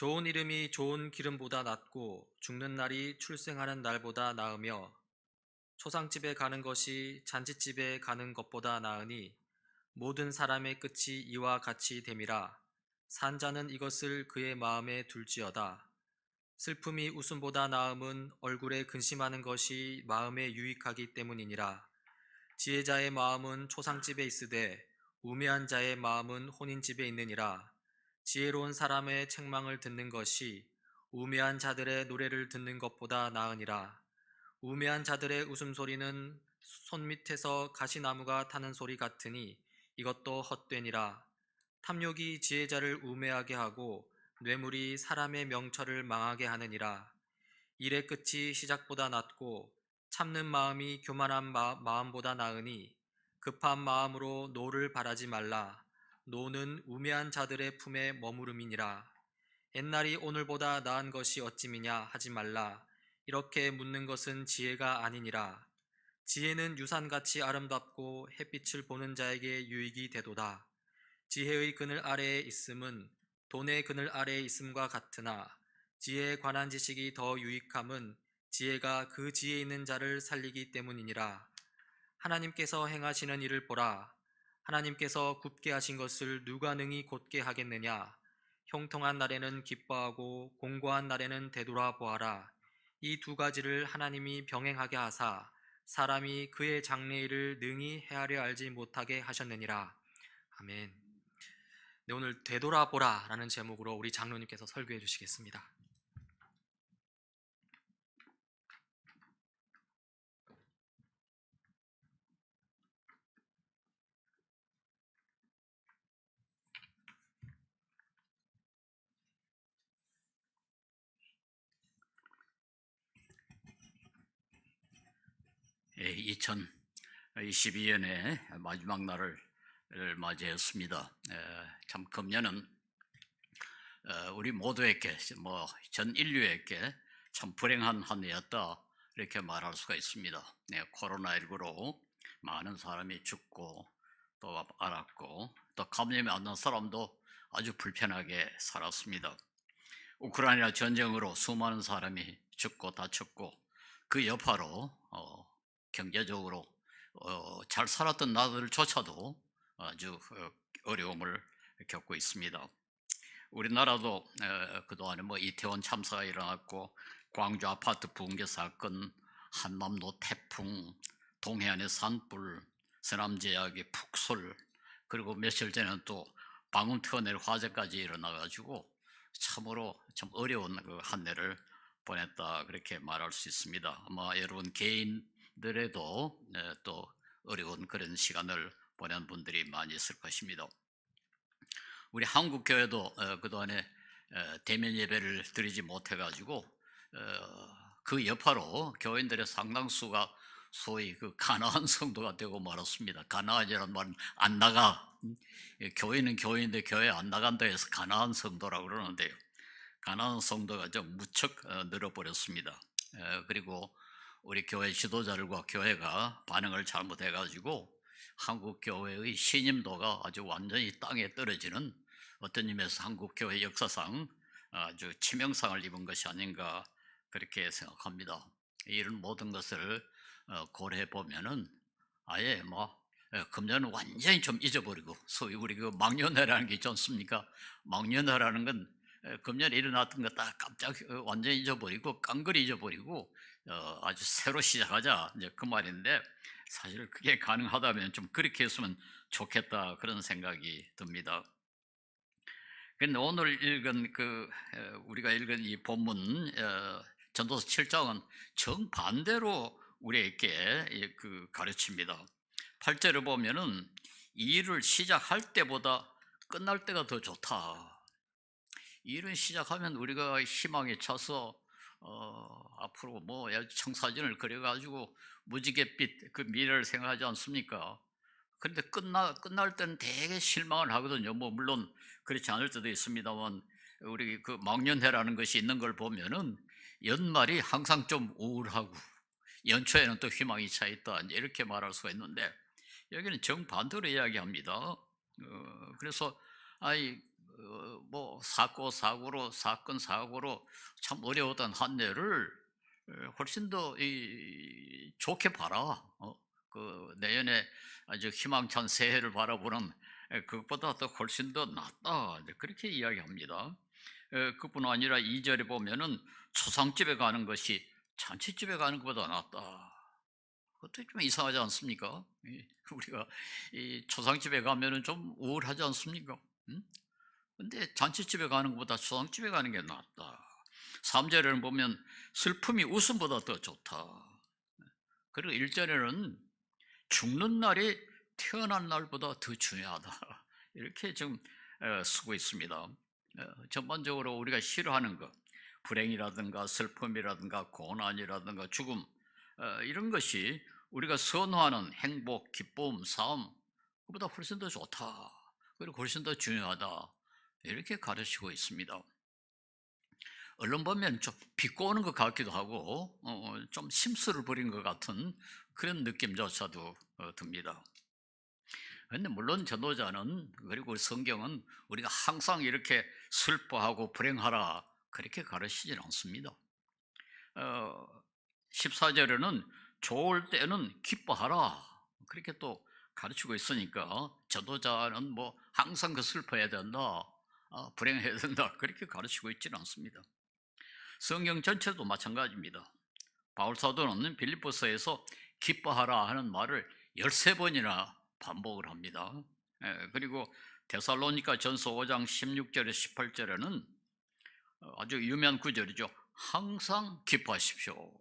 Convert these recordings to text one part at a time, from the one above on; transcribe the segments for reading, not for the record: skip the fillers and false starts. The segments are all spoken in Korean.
좋은 이름이 좋은 기름보다 낫고 죽는 날이 출생하는 날보다 나으며 초상집에 가는 것이 잔치집에 가는 것보다 나으니 모든 사람의 끝이 이와 같이 됨이라. 산 자는 이것을 그의 마음에 둘지어다. 슬픔이 웃음보다 나음은 얼굴에 근심하는 것이 마음에 유익하기 때문이니라. 지혜자의 마음은 초상집에 있으되 우매한 자의 마음은 혼인집에 있느니라. 지혜로운 사람의 책망을 듣는 것이 우매한 자들의 노래를 듣는 것보다 나으니라. 우매한 자들의 웃음소리는 손밑에서 가시나무가 타는 소리 같으니 이것도 헛되니라. 탐욕이 지혜자를 우매하게 하고 뇌물이 사람의 명철을 망하게 하느니라. 일의 끝이 시작보다 낫고 참는 마음이 교만한 마음보다 나으니 급한 마음으로 노를 바라지 말라. 노는 우매한 자들의 품에 머무름이니라. 옛날이 오늘보다 나은 것이 어찌미냐 하지 말라. 이렇게 묻는 것은 지혜가 아니니라. 지혜는 유산같이 아름답고 햇빛을 보는 자에게 유익이 되도다. 지혜의 그늘 아래에 있음은 돈의 그늘 아래에 있음과 같으나 지혜에 관한 지식이 더 유익함은 지혜가 그 지혜 있는 자를 살리기 때문이니라. 하나님께서 행하시는 일을 보라. 하나님께서 굽게 하신 것을 누가 능히 곧게 하겠느냐. 형통한 날에는 기뻐하고 공고한 날에는 되돌아보아라. 이 두 가지를 하나님이 병행하게 하사 사람이 그의 장래일을 능히 헤아려 알지 못하게 하셨느니라. 아멘. 네, 오늘 되돌아보라 라는 제목으로 우리 장로님께서 설교해 주시겠습니다. 예, 2022년의 마지막 날을 맞이했습니다. 참 금년은 우리 모두에게, 전 인류에게 참 불행한 한 해였다 이렇게 말할 수가 있습니다. 코로나19로 많은 사람이 죽고 또 알았고 또 감염이 안 난 사람도 아주 불편하게 살았습니다. 우크라이나 전쟁으로 수많은 사람이 죽고 다쳤고 그 여파로 경제적으로 잘 살았던 나라들조차도 아주 어려움을 겪고 있습니다. 우리나라도 그동안에 이태원 참사가 일어났고 광주 아파트 붕괴 사건, 한남도 태풍, 동해안의 산불, 서남제약의 폭설, 그리고 며칠 전에는 또 방음터널 화재까지 일어나가지고 참으로 참 어려운 한 해를 보냈다 그렇게 말할 수 있습니다. 아마 여러분 개인들에도 또 어려운 그런 시간을 보낸 분들이 많이 있을 것입니다. 우리 한국 교회도 그동안에 대면 예배를 드리지 못해가지고 그 여파로 교인들의 상당수가 소위 그 가나안 성도가 되고 말았습니다. 가나안이라는 말은 안 나가. 교회는 교회인데 교회 안 나간다 해서 가나안 성도라고 그러는데요. 가나안 성도가 좀 무척 늘어버렸습니다. 그리고 우리 교회 지도자들과 교회가 반응을 잘못해가지고 한국 교회의 신임도가 아주 완전히 땅에 떨어지는, 어떤 의미에서 한국 교회 역사상 아주 치명상을 입은 것이 아닌가 그렇게 생각합니다. 이런 모든 것을 고려해 보면은 아예 금년은 완전히 좀 잊어버리고, 소위 우리 그 망년회라는 게 있지 않습니까? 망년회라는 건 금년에 일어났던 거 딱 깜짝 완전히 잊어버리고 깡그리 잊어버리고 아주 새로 시작하자, 이제 그 말인데, 사실 그게 가능하다면 좀 그렇게 했으면 좋겠다 그런 생각이 듭니다. 그런데 오늘 우리가 읽은 이 본문 전도서 7장은 정반대로 우리에게 가르칩니다. 8절을 보면은 이 일을 시작할 때보다 끝날 때가 더 좋다. 이 일을 시작하면 우리가 희망에 차서 앞으로 청사진을 그려가지고 무지갯빛 그 미래를 생각하지 않습니까? 그런데 끝날 때는 되게 실망을 하거든요. 물론 그렇지 않을 때도 있습니다만, 우리 그 망년회라는 것이 있는 걸 보면은 연말이 항상 좀 우울하고 연초에는 또 희망이 차 있다, 이렇게 말할 수가 있는데, 여기는 정반대로 이야기합니다. 그래서 뭐 사건 사고로 참 어려웠던 한 해를 훨씬 더 좋게 봐라. 그 내년에 아주 희망찬 새해를 바라보는 그것보다 더 훨씬 더 낫다. 이제 그렇게 이야기합니다. 그뿐 아니라 2절에 보면은 초상집에 가는 것이 잔치집에 가는 것보다 낫다. 그것도 좀 이상하지 않습니까? 우리가 이 초상집에 가면은 좀 우울하지 않습니까? 음? 근데 잔치집에 가는 것보다 초상집에 가는 게 낫다. 3절에는 보면 슬픔이 웃음보다 더 좋다. 그리고 1절에는 죽는 날이 태어난 날보다 더 중요하다. 이렇게 지금 쓰고 있습니다. 전반적으로 우리가 싫어하는 것, 불행이라든가 슬픔이라든가 고난이라든가 죽음, 이런 것이 우리가 선호하는 행복, 기쁨, 삶, 그보다 훨씬 더 좋다. 그리고 훨씬 더 중요하다. 이렇게 가르치고 있습니다. 언론 보면 좀 비꼬는 것 같기도 하고 좀 심술을 부린 것 같은 그런 느낌조차도 듭니다. 그런데 물론 전도자는 그리고 성경은 우리가 항상 이렇게 슬퍼하고 불행하라 그렇게 가르치진 않습니다. 14절에는 좋을 때는 기뻐하라 그렇게 또 가르치고 있으니까 전도자는 뭐 항상 그 슬퍼해야 된다, 불행해야 된다 그렇게 가르치고 있지는 않습니다. 성경 전체도 마찬가지입니다. 바울 사도는 빌립보서에서 기뻐하라 하는 말을 13번이나 반복을 합니다. 그리고 데살로니가 전서 5장 16절에 18절에는 아주 유명한 구절이죠. 항상 기뻐하십시오.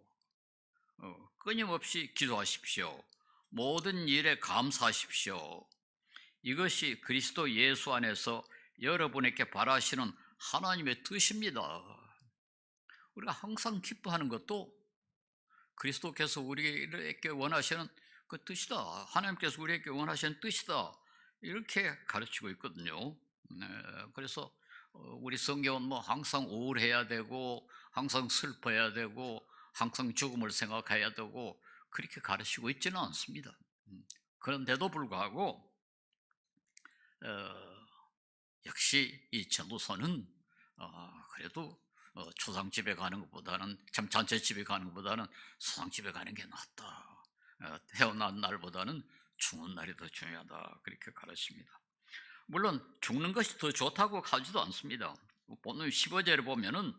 끊임없이 기도하십시오. 모든 일에 감사하십시오. 이것이 그리스도 예수 안에서 여러분에게 바라시는 하나님의 뜻입니다. 우리가 항상 기뻐하는 것도 그리스도께서 우리에게 원하시는 그 뜻이다. 하나님께서 우리에게 원하시는 뜻이다. 이렇게 가르치고 있거든요. 그래서 우리 성경은 뭐 항상 우울해야 되고 항상 슬퍼해야 되고 항상 죽음을 생각해야 되고 그렇게 가르치고 있지는 않습니다. 그런데도 불구하고 어, 역시 이 전도서는 그래도 초상집에 가는 것보다는 참 잔치집에 가는 것보다는 소상집에 가는 게 낫다. 태어난 날보다는 죽는 날이 더 중요하다. 그렇게 가르칩니다. 물론 죽는 것이 더 좋다고 하지도 않습니다. 본문 15절에 보면은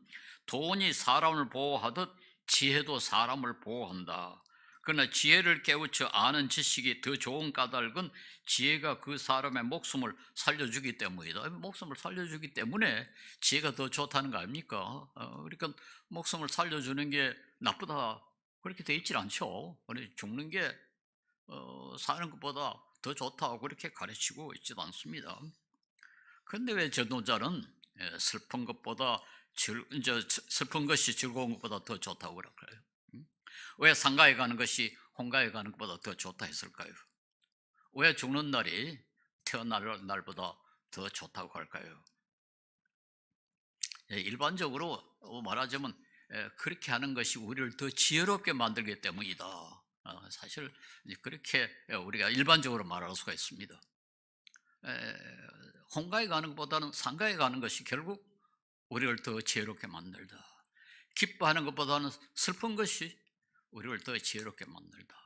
돈이 사람을 보호하듯 지혜도 사람을 보호한다. 그러나 지혜를 깨우쳐 아는 지식이 더 좋은 까닭은 지혜가 그 사람의 목숨을 살려주기 때문이다. 목숨을 살려주기 때문에 지혜가 더 좋다는 거 아닙니까? 그러니까 목숨을 살려주는 게 나쁘다 그렇게 돼 있질 않죠. 죽는 게 사는 것보다 더 좋다고 그렇게 가르치고 있지도 않습니다. 그런데 왜 전도자는 슬픈 것보다 슬픈 것이 즐거운 것보다 더 좋다고 그럴까요? 왜 상가에 가는 것이 홍가에 가는 것보다 더 좋다 했을까요? 왜 죽는 날이 태어날 날보다 더 좋다고 할까요? 일반적으로 말하자면 그렇게 하는 것이 우리를 더 지혜롭게 만들기 때문이다. 사실 그렇게 우리가 일반적으로 말할 수가 있습니다. 홍가에 가는 것보다는 상가에 가는 것이 결국 우리를 더 지혜롭게 만들다. 기뻐하는 것보다는 슬픈 것이 우리를 더 지혜롭게 만들다.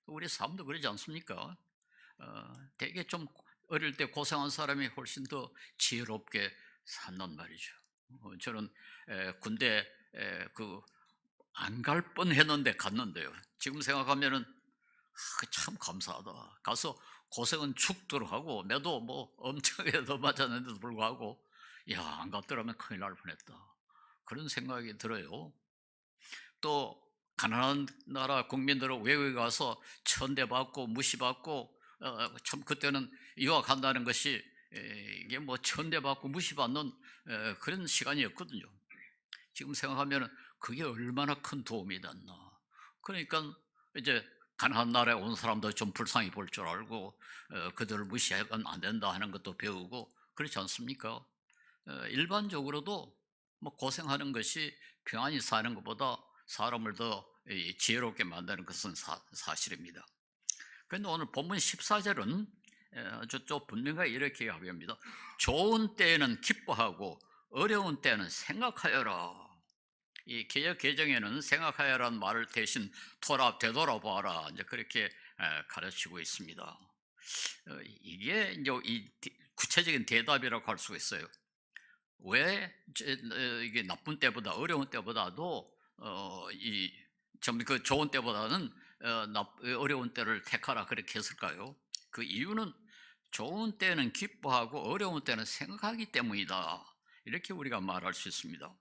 우리 삶도 그러지 않습니까? 되게 좀 어릴 때 고생한 사람이 훨씬 더 지혜롭게 산단 말이죠. 저는 군대 그 안 갈 뻔했는데 갔는데요. 지금 생각하면은 참 감사하다. 가서 고생은 죽도록 하고 매도 뭐 엄청나게 더 맞았는데도 불구하고 야, 안 갔더라면 큰일 날 뻔했다. 그런 생각이 들어요. 또 가난한 나라 국민들은 외국에 가서 천대받고 무시받고 참 그때는 유학한다는 것이 이게 뭐 천대받고 무시받는 그런 시간이었거든요. 지금 생각하면 그게 얼마나 큰 도움이 됐나. 그러니까 이제 가난한 나라에 온 사람도 좀 불쌍히 볼 줄 알고 그들을 무시하면 안 된다 하는 것도 배우고 그렇지 않습니까? 일반적으로도 뭐 고생하는 것이 평안히 사는 것보다 사람을 더 지혜롭게 만드는 것은 사실입니다. 그런데 오늘 본문 14절은 저 분명하게 이렇게 이야기합니다. 좋은 때에는 기뻐하고 어려운 때는 생각하여라. 이 개역 개정에는 생각하여라는 말을 대신 되돌아봐라 이제 그렇게 가르치고 있습니다. 이게 이제 이 구체적인 대답이라고 할 수가 있어요. 왜 이게 나쁜 때보다 어려운 때보다도 그 좋은 때보다는 어려운 때를 택하라 그렇게 했을까요? 그 이유는 좋은 때는 기뻐하고 어려운 때는 생각하기 때문이다. 이렇게 우리가 말할 수 있습니다.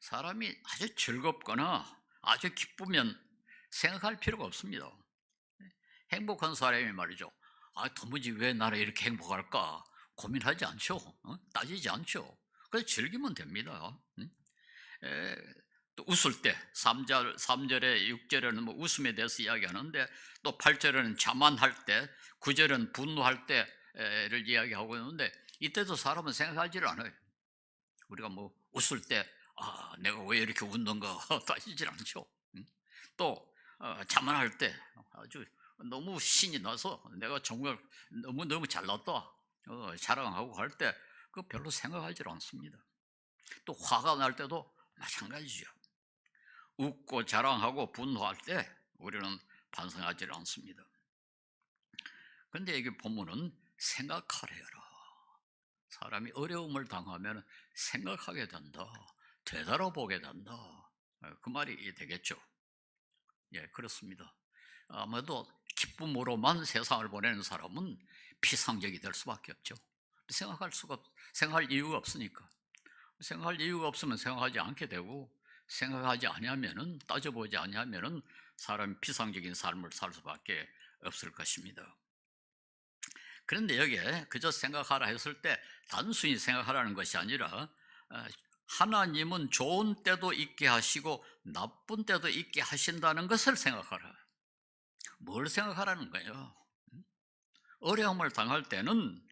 사람이 아주 즐겁거나 아주 기쁘면 생각할 필요가 없습니다. 행복한 사람이 말이죠. 도무지 왜 나를 이렇게 행복할까? 고민하지 않죠. 따지지 않죠. 그래서 즐기면 됩니다. 또 웃을 때 3절에 6절에는 뭐 웃음에 대해서 이야기하는데 또 8절에는 자만할 때 9절은 분노할 때를 이야기하고 있는데 이때도 사람은 생각하지를 않아요. 우리가 뭐 웃을 때 내가 왜 이렇게 웃는가 따지질 않죠. 또 자만할 때 아주 너무 신이 나서 내가 정말 너무 잘났다 자랑하고 할 때 그 별로 생각하지 않습니다. 또 화가 날 때도 마찬가지죠. 웃고 자랑하고 분노할 때 우리는 반성하지 않습니다. 그런데 여기 본문은 생각하래라. 사람이 어려움을 당하면 생각하게 된다. 되돌아보게 된다. 그 말이 되겠죠. 예, 그렇습니다. 아마도 기쁨으로만 세상을 보내는 사람은 피상적이 될 수밖에 없죠. 생각할 이유가 없으니까. 생각할 이유가 없으면 생각하지 않게 되고 생각하지 아니하면은 따져보지 아니하면은 사람이 피상적인 삶을 살 수밖에 없을 것입니다. 그런데 여기에 그저 생각하라 했을 때 단순히 생각하라는 것이 아니라 하나님은 좋은 때도 있게 하시고 나쁜 때도 있게 하신다는 것을 생각하라. 뭘 생각하라는 거예요? 어려움을 당할 때는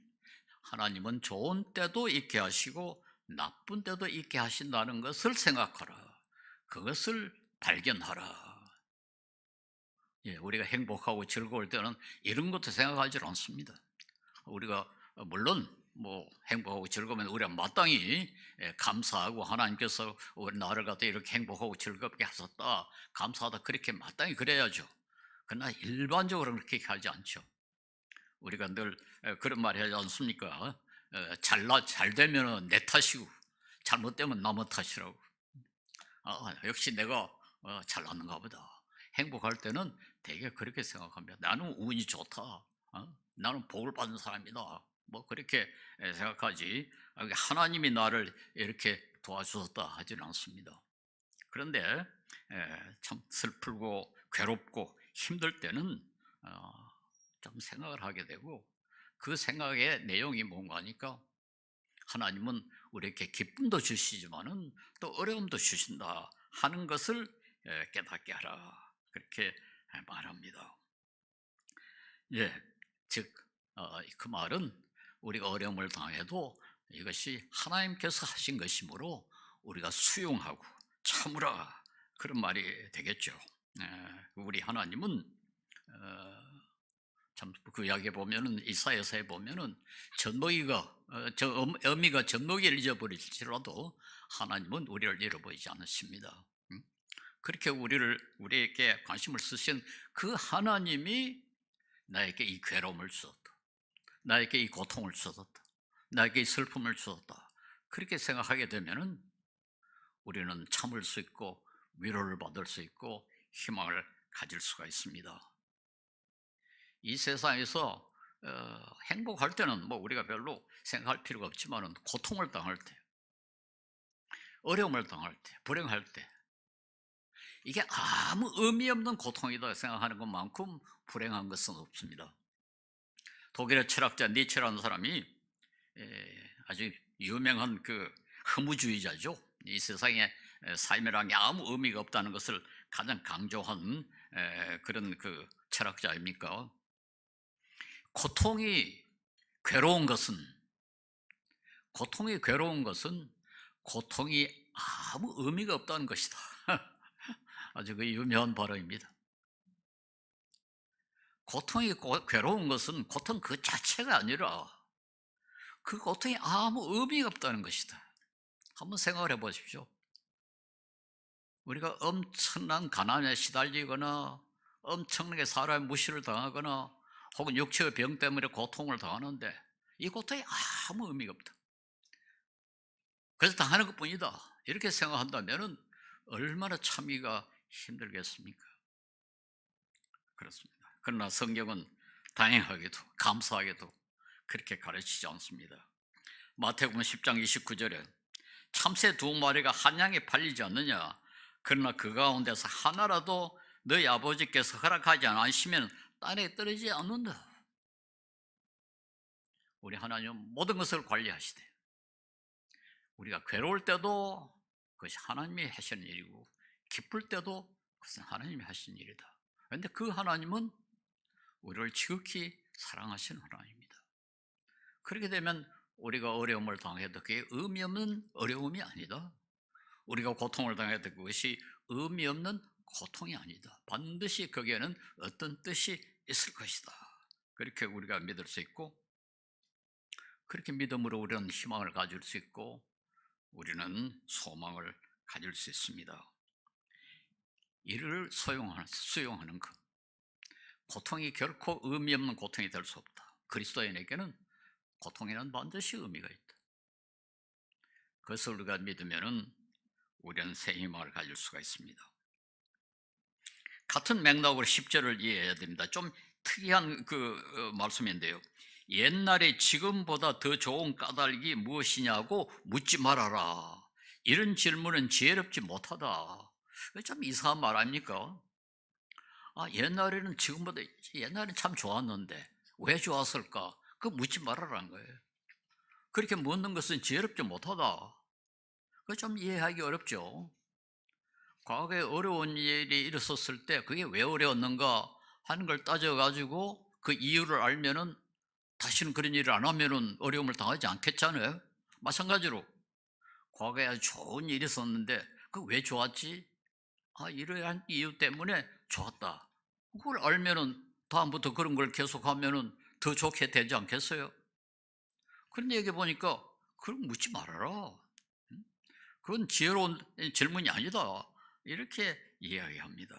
하나님은 좋은 때도 있게 하시고 나쁜 때도 있게 하신다는 것을 생각하라. 그것을 발견하라. 예, 우리가 행복하고 즐거울 때는 이런 것도 생각하지 않습니다. 우리가 물론 뭐 행복하고 즐거우면 우리가 마땅히 감사하고 하나님께서 우리 나를 갖다 이렇게 행복하고 즐겁게 하셨다 감사하다 그렇게 마땅히 그래야죠. 그러나 일반적으로 그렇게 하지 않죠. 우리가 늘 그런 말 하지 않습니까? 잘 되면 내 탓이고 잘못되면 남의 탓이라고. 역시 내가 잘났는가 보다. 행복할 때는 되게 그렇게 생각합니다. 나는 운이 좋다. 나는 복을 받은 사람이다. 뭐 그렇게 생각하지. 하나님이 나를 이렇게 도와주셨다 하지는 않습니다. 그런데 참 슬프고 괴롭고 힘들 때는 좀 생각을 하게 되고 그 생각의 내용이 뭔가 하니까 하나님은 우리에게 기쁨도 주시지만은 또 어려움도 주신다 하는 것을 깨닫게 하라 그렇게 말합니다. 예, 즉 그 말은 우리가 어려움을 당해도 이것이 하나님께서 하신 것이므로 우리가 수용하고 참으라 그런 말이 되겠죠. 우리 하나님은 참 그 이야기에 보면은 이사야서에 보면은 어미가 젖먹이를 잊어버릴지라도 하나님은 우리를 잃어버리지 않으십니다. 그렇게 우리에게 관심을 쓰신 그 하나님이 나에게 이 괴로움을 주었다. 나에게 이 고통을 주었다. 나에게 이 슬픔을 주었다. 그렇게 생각하게 되면은 우리는 참을 수 있고 위로를 받을 수 있고 희망을 가질 수가 있습니다. 이 세상에서 행복할 때는 뭐 우리가 별로 생각할 필요가 없지만은 고통을 당할 때, 어려움을 당할 때, 불행할 때 이게 아무 의미 없는 고통이다 생각하는 것만큼 불행한 것은 없습니다. 독일의 철학자 니체라는 사람이 아주 유명한 그 허무주의자죠. 이 세상에 삶이라는 게 아무 의미가 없다는 것을 가장 강조한 그런 그 철학자 아닙니까? 고통이 괴로운 것은 고통이 아무 의미가 없다는 것이다. 아주 그 유명한 발언입니다. 고통이 괴로운 것은 고통 그 자체가 아니라 그 고통이 아무 의미가 없다는 것이다. 한번 생각을 해 보십시오. 우리가 엄청난 가난에 시달리거나 엄청나게 사람의 무시를 당하거나 혹은 육체의 병 때문에 고통을 당하는데 이 고통이 아무 의미가 없다. 그래서 당하는 것뿐이다. 이렇게 생각한다면 얼마나 참기가 힘들겠습니까? 그렇습니다. 그러나 성경은 다행하게도 감사하게도 그렇게 가르치지 않습니다. 마태복음 10장 29절에 참새 두 마리가 한 양에 팔리지 않느냐? 그러나 그 가운데서 하나라도 너희 아버지께서 허락하지 않으시면 땅에 떨어지지 않는다. 우리 하나님은 모든 것을 관리하시되 우리가 괴로울 때도 그것이 하나님이 하시는 일이고 기쁠 때도 그것은 하나님이 하시는 일이다. 그런데 그 하나님은 우리를 지극히 사랑하시는 하나님입니다. 그렇게 되면 우리가 어려움을 당해도 그게 의미 없는 어려움이 아니다. 우리가 고통을 당해도 그것이 의미 없는 고통이 아니다. 반드시 거기에는 어떤 뜻이 있을 것이다. 그렇게 우리가 믿을 수 있고 그렇게 믿음으로 우리는 희망을 가질 수 있고 우리는 소망을 가질 수 있습니다. 이를 수용하는 것. 고통이 결코 의미 없는 고통이 될 수 없다. 그리스도인에게는 고통에는 반드시 의미가 있다. 그것을 우리가 믿으면 우리는 새 희망을 가질 수가 있습니다. 같은 맥락으로 10절을 이해해야 됩니다. 좀 특이한 말씀인데요. 옛날에 지금보다 더 좋은 까닭이 무엇이냐고 묻지 말아라. 이런 질문은 지혜롭지 못하다. 참 이상한 말 아닙니까? 옛날에는 참 좋았는데 왜 좋았을까? 그거 묻지 말아라는 거예요. 그렇게 묻는 것은 지혜롭지 못하다. 그거 좀 이해하기 어렵죠. 과거에 어려운 일이 일어섰을 때 그게 왜 어려웠는가 하는 걸 따져가지고 그 이유를 알면은 다시는 그런 일을 안 하면은 어려움을 당하지 않겠잖아요. 마찬가지로 과거에 아주 좋은 일이 있었는데 그 왜 좋았지? 이러한 이유 때문에 좋았다. 그걸 알면은 다음부터 그런 걸 계속하면은 더 좋게 되지 않겠어요? 그런 얘기 보니까 그럼 묻지 말아라. 그건 지혜로운 질문이 아니다. 이렇게 이야기합니다.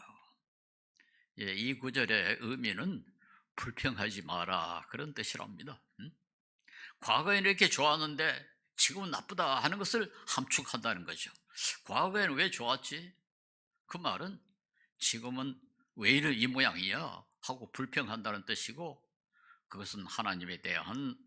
이 구절의 의미는 불평하지 마라 그런 뜻이랍니다. 과거에는 이렇게 좋았는데 지금은 나쁘다 하는 것을 함축한다는 거죠. 과거에는 왜 좋았지? 그 말은 지금은 왜 이래 이 모양이야 하고 불평한다는 뜻이고 그것은 하나님에 대한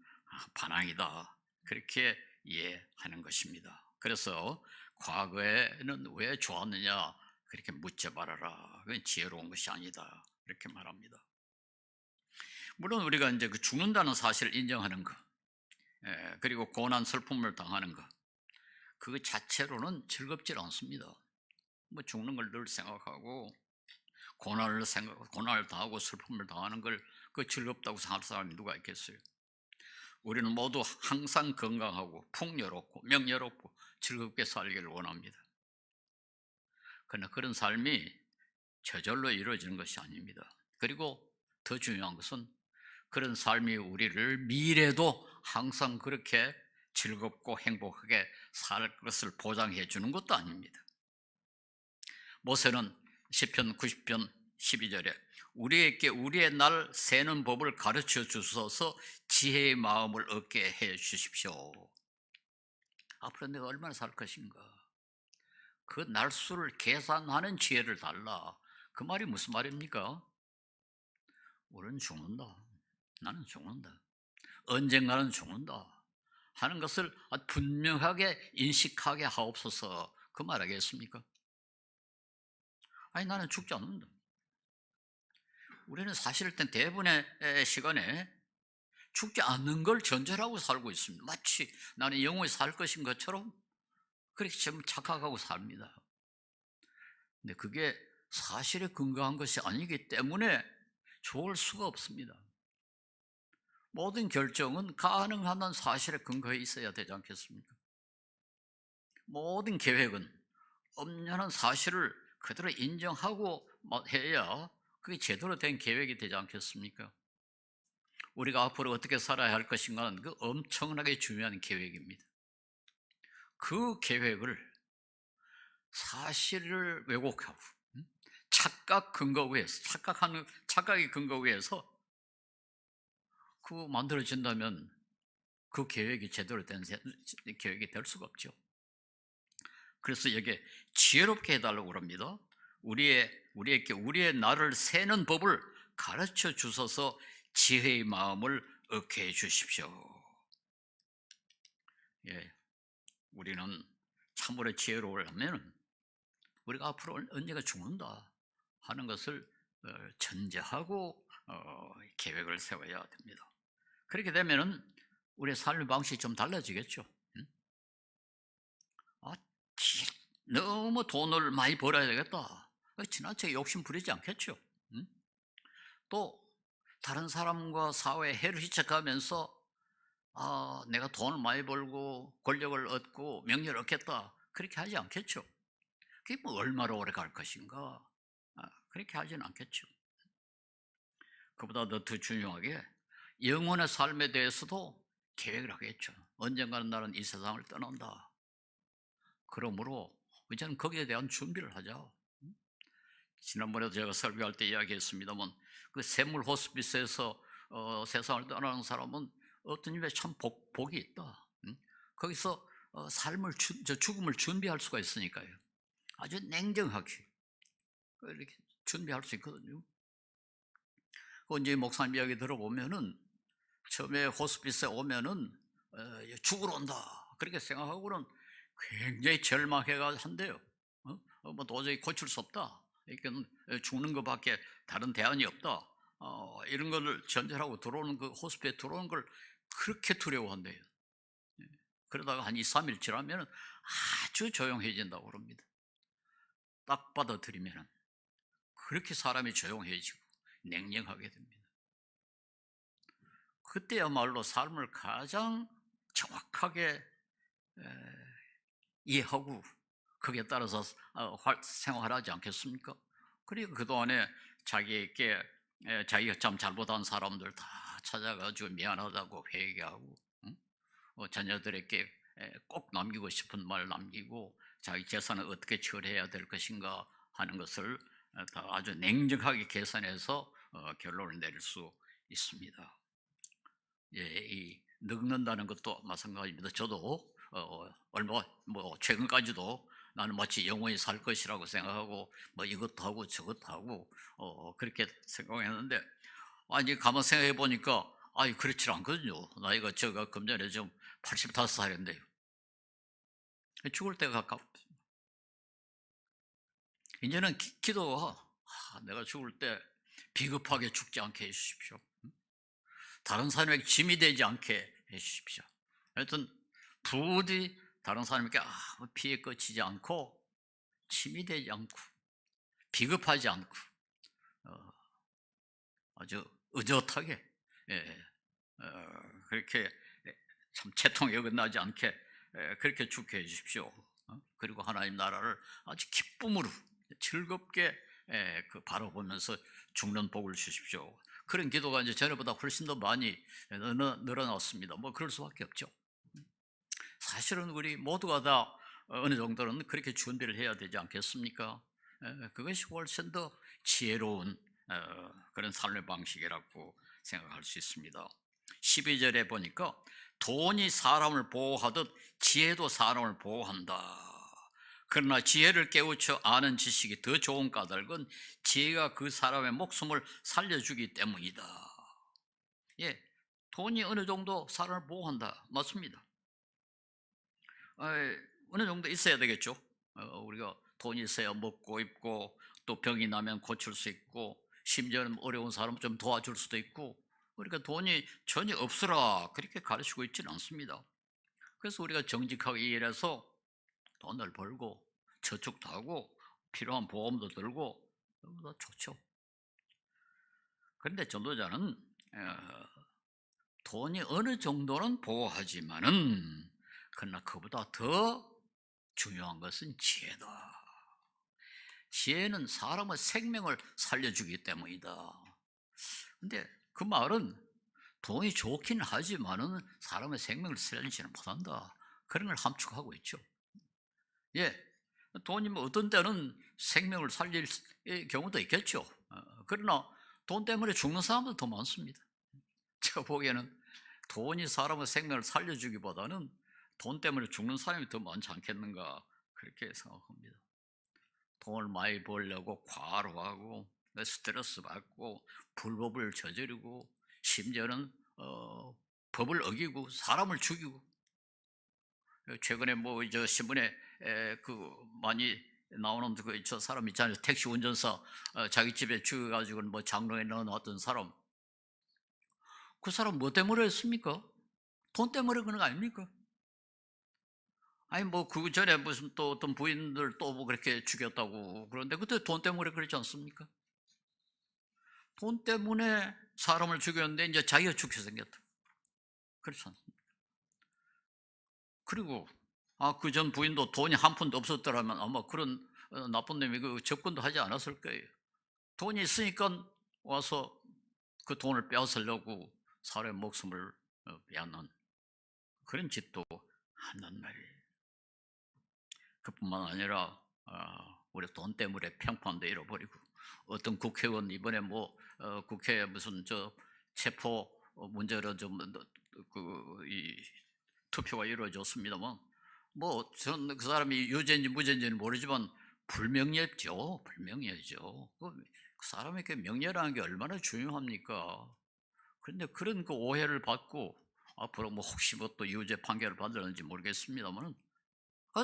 반항이다. 그렇게 이해하는 것입니다. 그래서 과거에는 왜 좋았느냐 그렇게 묻지 말아라. 그건 지혜로운 것이 아니다. 이렇게 말합니다. 물론 우리가 이제 그 죽는다는 사실을 인정하는 것, 그리고 고난 슬픔을 당하는 것, 그 자체로는 즐겁지 않습니다. 뭐 죽는 걸 늘 생각하고 고난을 당하고 슬픔을 당하는 걸 그 즐겁다고 생각할 사람이 누가 있겠어요? 우리는 모두 항상 건강하고 풍요롭고 명예롭고 즐겁게 살기를 원합니다. 그러나 그런 삶이 저절로 이루어지는 것이 아닙니다. 그리고 더 중요한 것은 그런 삶이 우리를 미래도 항상 그렇게 즐겁고 행복하게 살 것을 보장해 주는 것도 아닙니다. 모세는 시편 90편 12절에 우리에게 우리의 날 세는 법을 가르쳐 주셔서 지혜의 마음을 얻게 해 주십시오. 앞으로 내가 얼마나 살 것인가? 그 날수를 계산하는 지혜를 달라. 그 말이 무슨 말입니까? 우리는 죽는다. 나는 죽는다. 언젠가는 죽는다. 하는 것을 분명하게 인식하게 하옵소서. 그 말 하겠습니까? 나는 죽지 않는다. 우리는 사실 대부분의 시간에 죽지 않는 걸 전제라고 살고 있습니다. 마치 나는 영원히 살 것인 것처럼 그렇게 좀 착각하고 삽니다. 근데 그게 사실에 근거한 것이 아니기 때문에 좋을 수가 없습니다. 모든 결정은 가능한 한 사실에 근거해 있어야 되지 않겠습니까? 모든 계획은 엄연한 사실을 그대로 인정하고 해야 그게 제대로 된 계획이 되지 않겠습니까? 우리가 앞으로 어떻게 살아야 할 것인가는 그 엄청나게 중요한 계획입니다. 그 계획을 사실을 왜곡하고 착각 근거 위에서 착각의 근거 위에서 그거 만들어진다면 그 계획이 제대로 된 계획이 될 수가 없죠. 그래서 여기에 지혜롭게 해달라고 그럽니다. 우리에게 우리의 날을 세는 법을 가르쳐 주셔서 지혜의 마음을 얻게 해 주십시오. 예, 우리는 참으로 지혜로우려면 우리가 앞으로 언제가 죽는다 하는 것을 전제하고 계획을 세워야 됩니다. 그렇게 되면은 우리의 삶의 방식이 좀 달라지겠죠. 아, 너무 돈을 많이 벌어야 되겠다. 지나치게 욕심 부리지 않겠죠. 또 다른 사람과 사회에 해를 끼쳐가면서 내가 돈을 많이 벌고 권력을 얻고 명예를 얻겠다. 그렇게 하지 않겠죠. 그게 뭐 얼마나 오래 갈 것인가. 그렇게 하지는 않겠죠. 그보다 더 중요하게 영혼의 삶에 대해서도 계획을 하겠죠. 언젠가는 나는 이 세상을 떠난다. 그러므로 이제는 거기에 대한 준비를 하자. 지난번에도 제가 설교할 때 이야기했습니다만 그 샘물 호스피스에서 세상을 떠나는 사람은 어떤意味참 복이 있다. 거기서 죽음을 준비할 수가 있으니까요. 아주 냉정하게 이렇게 준비할 수 있거든요. 언제 목사님 이야기 들어보면은 처음에 호스피스에 오면은 죽으러 온다 그렇게 생각하고는 굉장히 절망해가 한대요. 뭐 도저히 고칠 수 없다. 그러니까 죽는 것밖에 다른 대안이 없다. 이런 거를 전제하고 들어오는 그 호스피스에 들어오는 걸 그렇게 두려워한대요. 그러다가 한 2, 3일 지나면 아주 조용해진다고 그럽니다. 딱 받아들이면 그렇게 사람이 조용해지고 냉정하게 됩니다. 그때야말로 삶을 가장 정확하게 이해하고 거기에 따라서 생활하지 않겠습니까? 그리고 그동안에 자기에게 자기가 참 잘못한 사람들 다 찾아가지고 미안하다고 회개하고 자녀들에게 꼭 남기고 싶은 말 남기고 자기 재산을 어떻게 처리해야 될 것인가 하는 것을 다 아주 냉정하게 계산해서 결론을 내릴 수 있습니다. 예, 이 늙는다는 것도 마찬가지입니다. 저도 얼마 최근까지도 나는 마치 영원히 살 것이라고 생각하고 뭐 이것도 하고 저것도 하고 그렇게 생각했는데 이제 가만 생각해 보니까 그렇지 않거든요. 나이가 제가 금년에 좀 85살인데요. 죽을 때가 가깝다. 이제는 기도가 내가 죽을 때 비겁하게 죽지 않게 해주십시오. 다른 사람에게 짐이 되지 않게 해주십시오. 하여튼 부디 다른 사람에게 피해 끼치지 않고 짐이 되지 않고 비겁하지 않고 아주 의젓하게 그렇게 참 채통이 어긋나지 않게 그렇게 죽게 해주십시오. 그리고 하나님 나라를 아주 기쁨으로 즐겁게 바라보면서 죽는 복을 주십시오. 그런 기도가 이제 전에보다 훨씬 더 많이 늘어났습니다. 뭐 그럴 수밖에 없죠. 사실은 우리 모두가 다 어느 정도는 그렇게 준비를 해야 되지 않겠습니까? 그것이 훨씬 더 지혜로운 그런 삶의 방식이라고 생각할 수 있습니다. 12절에 보니까 돈이 사람을 보호하듯 지혜도 사람을 보호한다. 그러나 지혜를 깨우쳐 아는 지식이 더 좋은 까닭은 지혜가 그 사람의 목숨을 살려주기 때문이다. 예, 돈이 어느 정도 사람을 보호한다. 맞습니다. 어느 정도 있어야 되겠죠. 우리가 돈이 있어야 먹고 입고 또 병이 나면 고칠 수 있고 심지어는 어려운 사람 좀 도와줄 수도 있고 그러니까 돈이 전혀 없으라 그렇게 가르치고 있지는 않습니다. 그래서 우리가 정직하게 일해서 돈을 벌고 저축도 하고 필요한 보험도 들고 너무 다 좋죠. 그런데 전도자는 돈이 어느 정도는 보호하지만은 그러나 그보다 더 중요한 것은 지혜다. 지혜는 사람의 생명을 살려주기 때문이다. 근데 그 말은 돈이 좋긴 하지만은 사람의 생명을 살리지는 못한다. 그런 걸 함축하고 있죠. 예, 돈이 뭐 어떤 때는 생명을 살릴 경우도 있겠죠. 그러나 돈 때문에 죽는 사람도 더 많습니다. 제가 보기에는 돈이 사람의 생명을 살려주기보다는 돈 때문에 죽는 사람이 더 많지 않겠는가 그렇게 생각합니다. 돈을 많이 벌려고 과로하고 스트레스 받고 불법을 저지르고 심지어는 법을 어기고 사람을 죽이고 최근에 뭐 저 신문에 그 많이 나오는 그 저 사람 있잖아요. 택시 운전사 자기 집에 죽여가지고 뭐 장롱에 넣어놨던 사람. 그 사람 뭐 때문에 했습니까? 돈 때문에 그런 거 아닙니까? 아니 뭐 그 전에 무슨 또 어떤 부인들 또 뭐 그렇게 죽였다고 그런데 그때 돈 때문에 그렇지 않습니까? 돈 때문에 사람을 죽였는데 이제 자기가 죽게 생겼다. 그렇지 않습니까? 그리고 그 전 부인도 돈이 한 푼도 없었더라면 아마 그런 나쁜 놈이 그 접근도 하지 않았을 거예요. 돈이 있으니까 와서 그 돈을 빼앗으려고 사람의 목숨을 빼앗는 그런 짓도 한단 말이에요. 그뿐만 아니라 우리 돈 때문에 평판도 잃어버리고 어떤 국회의원 이번에 뭐 국회에 무슨 저 체포 문제로 좀그이 투표가 이루어졌습니다만 뭐 저는 그 사람이 유죄인지 무죄인지는 모르지만 불명예죠. 불명예죠. 그 사람에게 명예라는 게 얼마나 중요합니까? 그런데 그런 그 오해를 받고 앞으로 뭐 혹시 뭐 또 유죄 판결을 받을는지 모르겠습니다만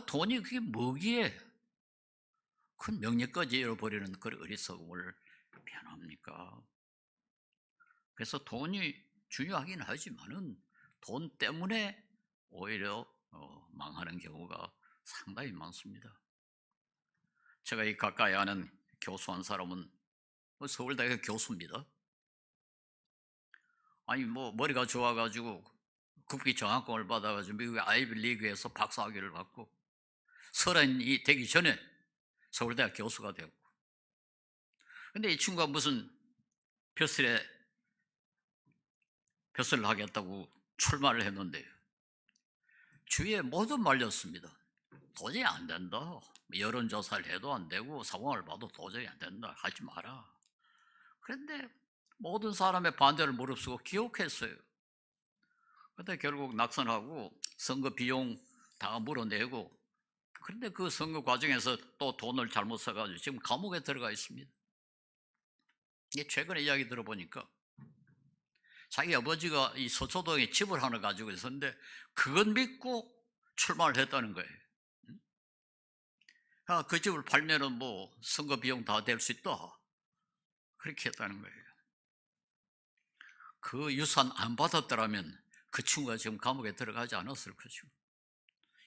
돈이 그게 뭐기에 큰 명예까지 잃어버리는 그런 어리석음을 표현합니까? 그래서 돈이 중요하긴 하지만은 돈 때문에 오히려 망하는 경우가 상당히 많습니다. 제가 이 가까이 아는 교수 한 사람은 서울대学교수입니다. 아니 뭐 머리가 좋아가지고 국비 장학금을 받아가지고 미국의 아이비리그에서 박사학위를 받고 서른이 되기 전에 서울대학 교수가 되었고, 근데 이 친구가 무슨 벼슬을 하겠다고 출마를 했는데 주위에 모두 말렸습니다. 도저히 안 된다. 여론조사를 해도 안 되고 상황을 봐도 도저히 안 된다. 하지 마라. 그런데 모든 사람의 반대를 무릅쓰고 기억했어요. 그런데 결국 낙선하고 선거 비용 다 물어내고, 그런데 그 선거 과정에서 또 돈을 잘못 써가지고 지금 감옥에 들어가 있습니다. 이게 최근에 이야기 들어보니까 자기 아버지가 이 서초동에 집을 하나 가지고 있었는데 그건 믿고 출마를 했다는 거예요. 그 집을 팔면은 뭐 선거 비용 다 될 수 있다. 그렇게 했다는 거예요. 그 유산 안 받았더라면 그 친구가 지금 감옥에 들어가지 않았을 것이고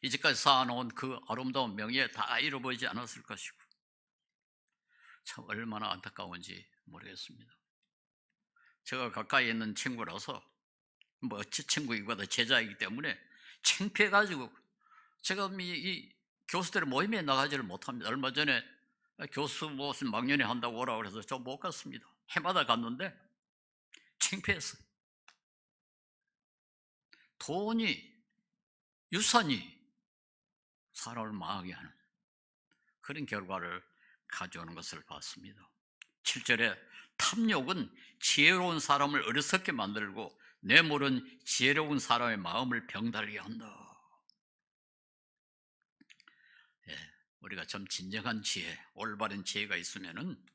이제까지 쌓아놓은 그 아름다운 명예 다 잃어버리지 않았을 것이고 참 얼마나 안타까운지 모르겠습니다. 제가 가까이 있는 친구라서 뭐 친구이기보다 제자이기 때문에 창피해가지고 제가 이 교수들 모임에 나가지를 못합니다. 얼마 전에 교수 무슨 막년회 한다고 오라고 해서 저 못 갔습니다. 해마다 갔는데 창피했어요. 돈이, 유산이 사람을 망하게 하는 그런 결과를 가져오는 것을 봤습니다. 7절에 탐욕은 지혜로운 사람을 어리석게 만들고 뇌물은 지혜로운 사람의 마음을 병들게 한다. 우리가 좀 진정한 지혜, 올바른 지혜가 있으면은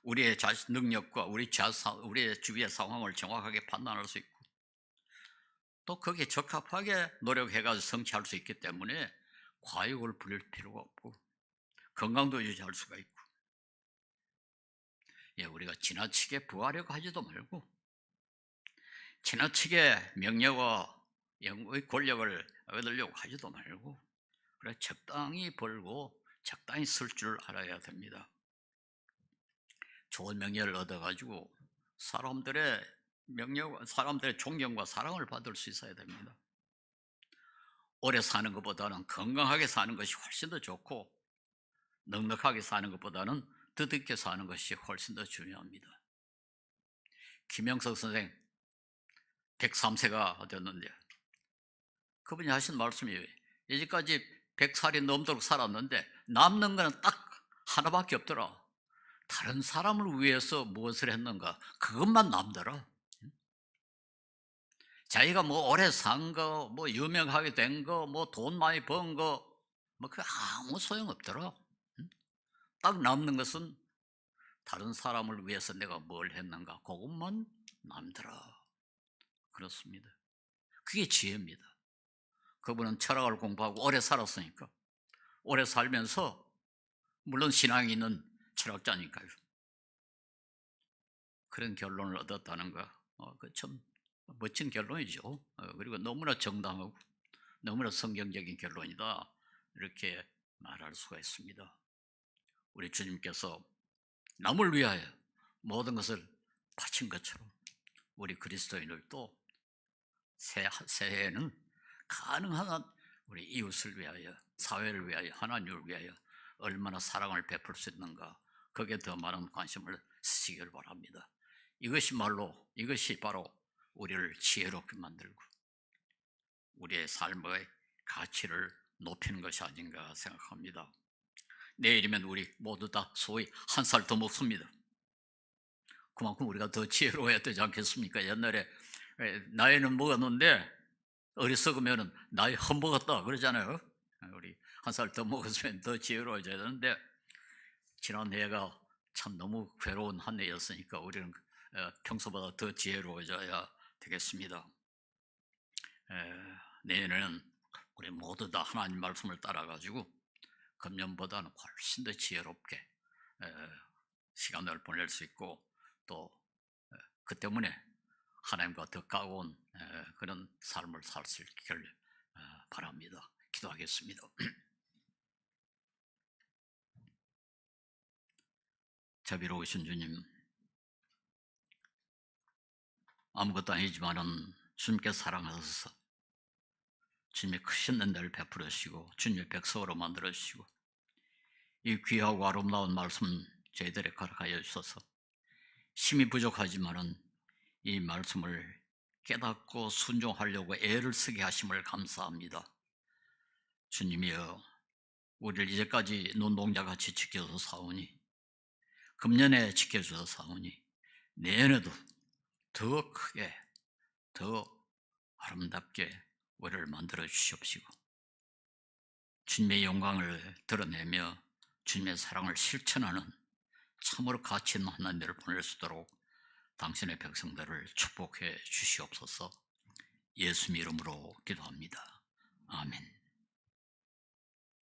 우리의 능력과 우리의 주위의 상황을 정확하게 판단할 수 있고 또 거기에 적합하게 노력해가지고 성취할 수 있기 때문에 과욕을 부릴 필요가 없고 건강도 유지할 수가 있고, 우리가 지나치게 부하려고 하지도 말고 지나치게 명예와 영의 권력을 얻으려고 하지도 말고 그래 적당히 벌고 적당히 쓸 줄 알아야 됩니다. 좋은 명예를 얻어가지고 사람들의 존경과 사랑을 받을 수 있어야 됩니다. 오래 사는 것보다는 건강하게 사는 것이 훨씬 더 좋고 넉넉하게 사는 것보다는 드득게 사는 것이 훨씬 더 중요합니다. 김영석 선생 103세가 되었는데 그분이 하신 말씀이 이제까지 100살이 넘도록 살았는데 남는 거는 딱 하나밖에 없더라. 다른 사람을 위해서 무엇을 했는가 그것만 남더라. 자기가 뭐 오래 산 거, 뭐 유명하게 된 거, 뭐 돈 많이 번 거, 뭐 그 아무 소용 없더라. 딱 남는 것은 다른 사람을 위해서 내가 뭘 했는가 그것만 남더라. 그렇습니다. 그게 지혜입니다. 그분은 철학을 공부하고 오래 살았으니까 오래 살면서 물론 신앙이 있는 철학자니까요. 그런 결론을 얻었다는 거, 그 참 멋진 결론이죠. 그리고 너무나 정당하고 너무나 성경적인 결론이다 이렇게 말할 수가 있습니다. 우리 주님께서 남을 위하여 모든 것을 바친 것처럼 우리 그리스도인들도 새해에는 가능한 한 우리 이웃을 위하여, 사회를 위하여, 하나님을 위하여 얼마나 사랑을 베풀 수 있는가 거기에 더 많은 관심을 쓰시길 바랍니다. 이것이 바로 우리를 지혜롭게 만들고 우리의 삶의 가치를 높이는 것이 아닌가 생각합니다. 내일이면 우리 모두 다 소위 한 살 더 먹습니다. 그만큼 우리가 더 지혜로워야 되지 않겠습니까? 옛날에 나이는 먹었는데 어리석으면 나이 헛먹었다 그러잖아요. 우리 한 살 더 먹었으면 더 지혜로워져야 되는데 지난 해가 참 너무 괴로운 한 해였으니까 우리는 평소보다 더 지혜로워져야 되겠습니다. 내년에는 우리 모두 다 하나님 말씀을 따라가지고 금년보다는 훨씬 더 지혜롭게 시간을 보낼 수 있고 또 그 때문에 하나님과 더 가까운 그런 삶을 살 수 있기를 바랍니다. 기도하겠습니다. 자비로우신 주님, 아무것도 아니지만은 주님께 사랑하셔서 주님의 크신 은혜를 베풀어 주시고 주님의 백성으로 만들어 주시고 이 귀하고 아름다운 말씀 저희들에 가르쳐 주셔서 힘이 부족하지만은 이 말씀을 깨닫고 순종하려고 애를 쓰게 하심을 감사합니다. 주님이여, 우리를 이제까지 눈동자같이 지켜서 사오니 금년에 지켜주셔서 사오니 내년에도 더 크게 더 아름답게 우리를 만들어 주시옵시고 주님의 영광을 드러내며 주님의 사랑을 실천하는 참으로 가치 있는 한 해를 보낼 수 있도록 당신의 백성들을 축복해 주시옵소서. 예수님 이름으로 기도합니다. 아멘.